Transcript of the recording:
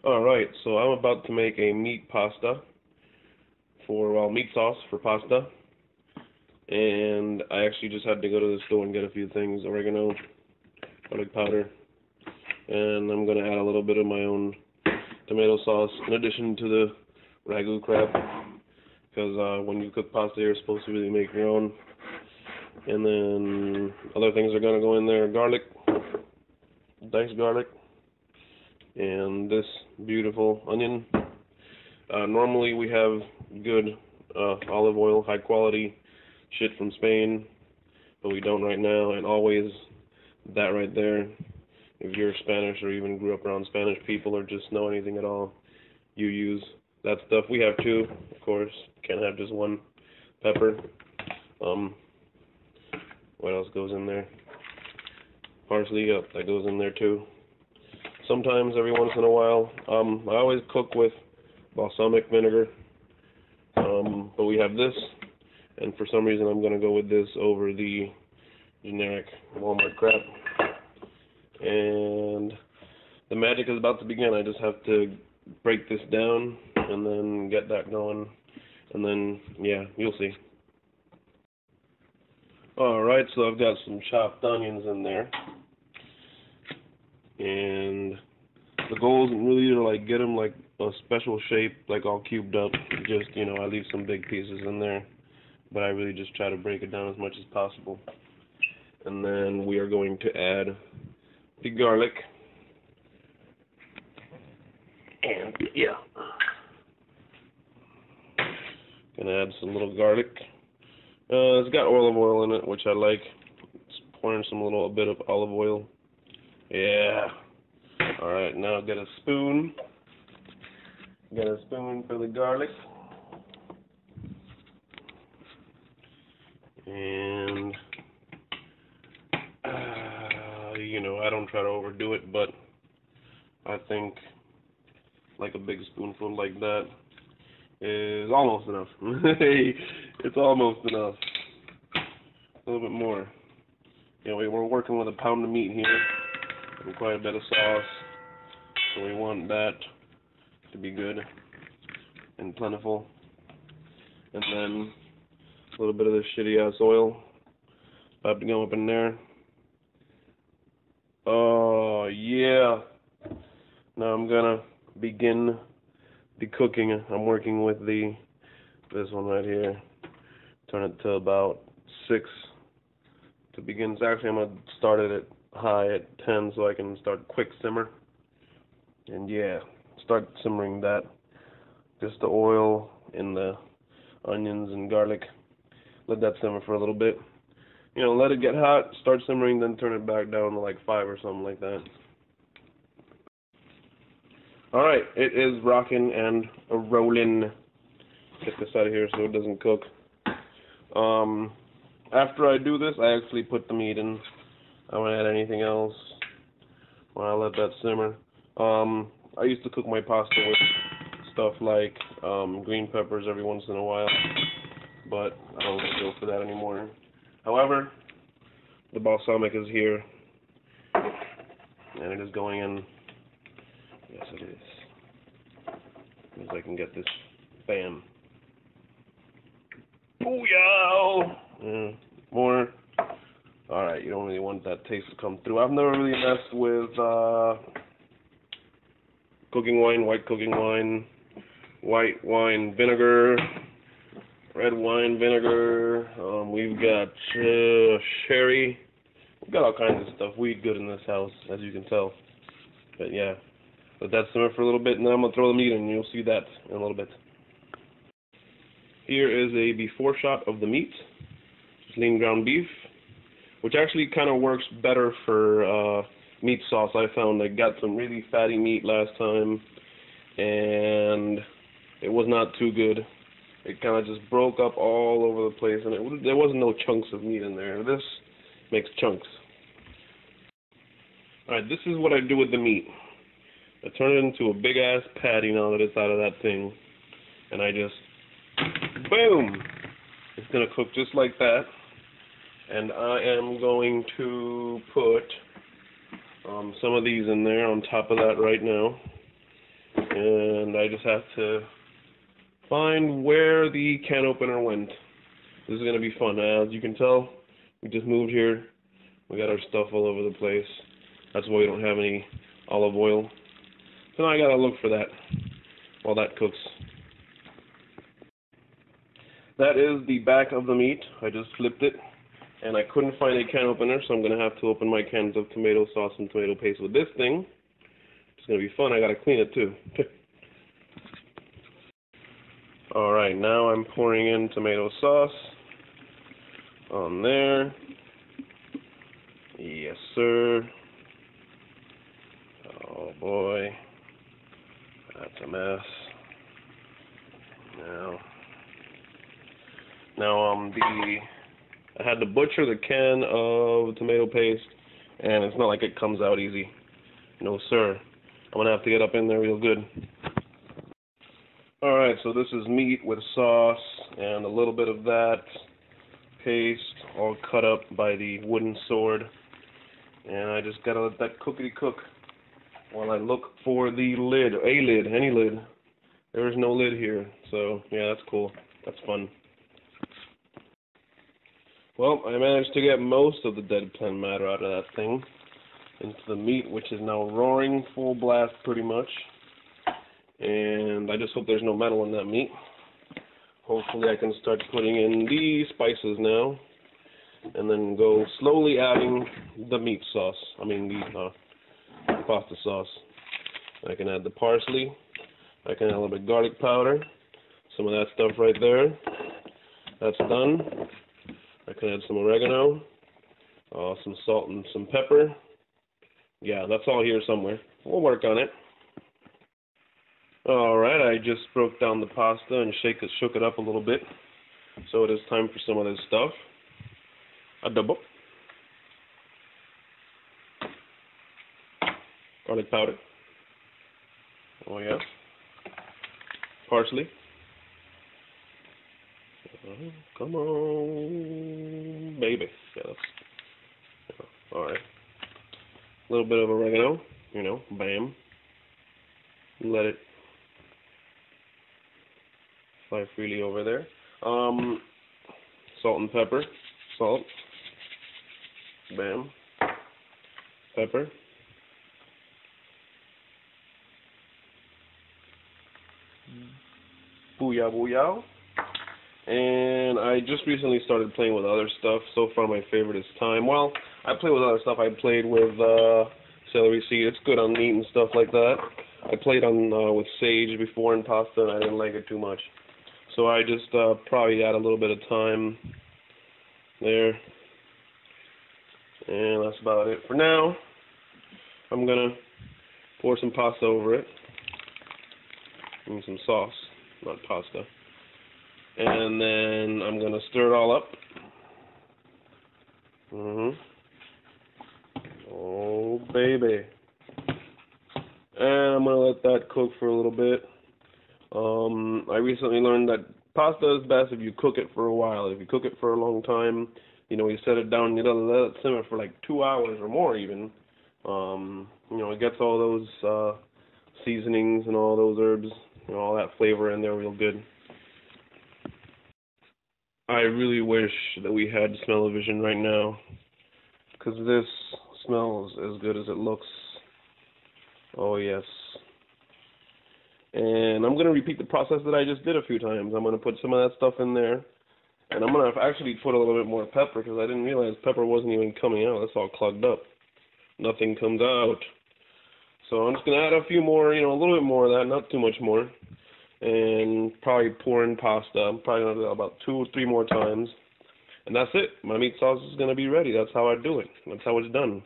Alright, so I'm about to make a meat pasta meat sauce for pasta. And I actually just had to go to the store and get a few things, oregano, garlic powder, and I'm going to add a little bit of my own tomato sauce in addition to the ragu crab, because when you cook pasta you're supposed to really make your own. And then other things are going to go in there: garlic, diced garlic, and this beautiful onion. Normally we have good olive oil, high quality shit from Spain, but we don't right now. And always that right there, if you're Spanish or even grew up around Spanish people or just know anything at all, you use that stuff. We have two, of course. Can't have just one pepper. What else goes in there? Parsley, yep, that goes in there too. Sometimes, every once in a while, I always cook with balsamic vinegar, but we have this, and for some reason I'm going to go with this over the generic Walmart crap. And the magic is about to begin. I just have to break this down and then get that going, and then, yeah, you'll see. Alright, so I've got some chopped onions in there, and the goal isn't really to like get them like a special shape, like all cubed up. Just, I leave some big pieces in there, but I really just try to break it down as much as possible. And then we are going to add the garlic, and yeah, gonna add some little garlic. It's got olive oil in it, which I like. Just pouring a bit of olive oil. Yeah. Alright, now get a spoon. Get a spoon for the garlic. And, I don't try to overdo it, but I think like a big spoonful like that is almost enough. It's almost enough. A little bit more. We're working with a pound of meat here and quite a bit of sauce, so we want that to be good and plentiful. And then a little bit of this shitty ass oil about to go up in there. Oh yeah. Now I'm gonna begin the cooking. I'm working with this one right here. Turn it to about 6 to begin. So actually, I'm gonna start it at high at 10 so I can start quick simmer. And yeah, start simmering that. Just the oil and the onions and garlic. Let that simmer for a little bit. Let it get hot, start simmering, then turn it back down to like 5 or something like that. Alright, it is rocking and rolling. Get this out of here so it doesn't cook. After I do this, I actually put the meat in. I won't add anything else when I let that simmer. I used to cook my pasta with stuff like green peppers every once in a while, but I don't really go for that anymore. However, the balsamic is here, and it is going in. Yes, it is. As soon as I can get this. Bam. Booyah! Yeah, more. Alright, you don't really want that taste to come through. I've never really messed with cooking wine, white cooking wine, white wine vinegar, red wine vinegar. We've got sherry. We've got all kinds of stuff. We eat good in this house, as you can tell. But yeah, let that simmer for a little bit, and then I'm going to throw the meat in, and you'll see that in a little bit. Here is a before shot of the meat. Just lean ground beef, which actually kind of works better for meat sauce. I found I got some really fatty meat last time, and it was not too good. It kind of just broke up all over the place, and there wasn't no chunks of meat in there. This makes chunks. Alright, this is what I do with the meat. I turn it into a big-ass patty now that it's out of that thing, and I just, boom! It's going to cook just like that, and I am going to put some of these in there on top of that right now. And I just have to find where the can opener went. This is going to be fun. As you can tell, we just moved here. We got our stuff all over the place. That's why we don't have any olive oil. So now I got to look for that while that cooks. That is the back of the meat. I just flipped it, and I couldn't find a can opener, so I'm going to have to open my cans of tomato sauce and tomato paste with this thing. It's going to be fun. I got to clean it too. Alright, now I'm pouring in tomato sauce on there. Yes, sir. Oh boy, that's a mess. Now I had to butcher the can of tomato paste, and it's not like it comes out easy. No, sir. I'm gonna have to get up in there real good. Alright, so this is meat with sauce and a little bit of that paste, all cut up by the wooden sword. And I just gotta let that cookity cook while I look for the lid. Any lid. There is no lid here, so yeah, that's cool. That's fun. Well, I managed to get most of the dead plant matter out of that thing into the meat, which is now roaring full blast pretty much. And I just hope there's no metal in that meat. Hopefully I can start putting in the spices now, and then go slowly adding the meat sauce. I mean the pasta sauce. I can add the parsley. I can add a little bit of garlic powder. Some of that stuff right there. That's done. I can add some oregano, some salt and some pepper. Yeah, that's all here somewhere. We'll work on it. Alright, I just broke down the pasta and shook it up a little bit. So it is time for some of this stuff. Adobo. Garlic powder. Oh yeah. Parsley. Come on, baby. Yeah, alright. A little bit of oregano, bam. Let it fly freely over there. Salt and pepper. Salt. Bam. Pepper. Booyah, booyah. And I just recently started playing with other stuff. So far my favorite is thyme. Well, I play with other stuff. I played with celery seed. It's good on meat and stuff like that. I played on with sage before in pasta, and I didn't like it too much. So I just probably add a little bit of thyme there. And that's about it for now. I'm going to pour some pasta over it. And some sauce, not pasta. And then I'm going to stir it all up. Oh, baby. And I'm going to let that cook for a little bit. I recently learned that pasta is best if you cook it for a while. If you cook it for a long time, you set it down, you let it simmer for like 2 hours or more even. It gets all those seasonings and all those herbs, all that flavor in there real good. I really wish that we had smell-o-vision right now, because this smells as good as it looks. Oh yes. And I'm going to repeat the process that I just did a few times. I'm going to put some of that stuff in there, and I'm going to actually put a little bit more pepper, because I didn't realize pepper wasn't even coming out. It's all clogged up. Nothing comes out. So I'm just going to add a few more, a little bit more of that, not too much more. And probably pour in pasta. I'm probably going to do that about 2 or 3 more times. And that's it. My meat sauce is going to be ready. That's how I do it. That's how it's done.